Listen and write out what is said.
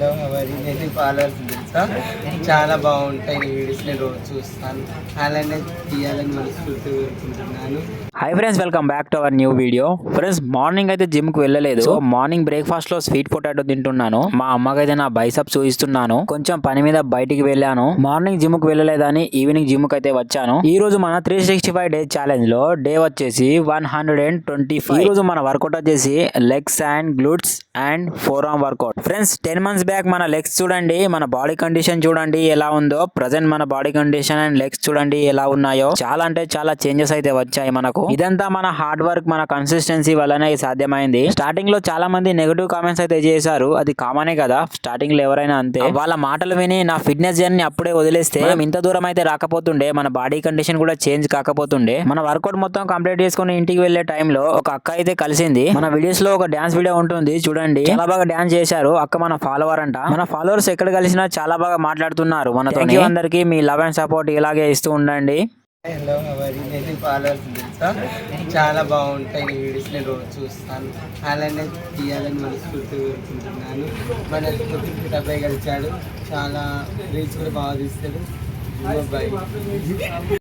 నేను ఫాలోవర్స్ తెలుసా చాలా బాగుంటాయి ఈ వీడియోస్ నేను రోజు చూస్తాను. అలానే తీయాలని మనస్ఫూర్తిగా కోరుకుంటున్నాను. Hi friends, welcome back to our new video. Friends, morning అయితే జిమ్ కు వెళ్ళలేదు. సో మార్నింగ్ బ్రేక్ఫాస్ట్ లో స్వీట్ పొటాటో తింటున్నాను. మా అమ్మకైతే నా బైసప్ చూపిస్తున్నాను. కొంచెం పని మీద బయటికి వెళ్ళాను. మార్నింగ్ జిమ్ కు వెళ్ళలేదని ఈవినింగ్ జిమ్ కు అయితే వచ్చాను. ఈ రోజు మన 365 డేస్ ఛాలెంజ్ లో డే వచ్చేసి 125. ఈ రోజు మన వర్కౌట్ వచ్చేసి legs and glutes and forearm workout. Friends, 10 months back మన లెగ్స్ చూడండి, మన బాడీ కండిషన్ చూడండి ఎలా ఉందో. ప్రెసెంట్ మన బాడీ కండిషన్ అండ్ లెగ్స్ చూడండి ఎలా ఉన్నాయో. చాలా అంటే చాలా చేంజెస్ అయితే వచ్చాయి మనకు. ఇదంతా మన హార్డ్ వర్క్, మన కన్సిస్టెన్సీ వల్లనే సాధ్యమైంది. స్టార్టింగ్ లో చాలా మంది నెగటివ్ కామెంట్స్ అయితే చేశారు. అది కామనే కదా, స్టార్టింగ్ లో ఎవరైనా అంతే. వాళ్ళ మాటలు విని నా ఫిట్నెస్ జర్నీ అప్పుడే వదిలేస్తే మనం ఇంత దూరం అయితే రాకపోతుండే, మన బాడీ కండిషన్ కూడా చేంజ్ కాకపోతుండే. మన వర్కౌట్ మొత్తం కంప్లీట్ చేసుకుని ఇంటికి వెళ్లే టైంలో ఒక అక్క అయితే కలిసింది. మన వీడియోస్ లో ఒక డాన్స్ వీడియో ఉంటుంది చూడండి, చాలా బాగా డాన్స్ చేశారు. అక్క మన ఫాలోవర్ అంట. మన ఫాలోవర్స్ ఎక్కడ కలిసినా చాలా బాగా మాట్లాడుతున్నారు మనతో. అందరికి మీ లవ్ అండ్ సపోర్ట్ ఇలాగే ఇస్తూ ఉండండి. హలో నేను ఫాలోవర్స్ తెలుసా చాలా బాగుంటాయి ఈ వీడియోస్ నేను రోజు చూస్తాను. అలానే తీయాలని మనస్ఫూర్తిగా కోరుకుంటున్నాను. మన అబ్బాయి కలిసాడు, చాలా రీల్స్ కూడా బాగా తీస్తాడు. బాయ్.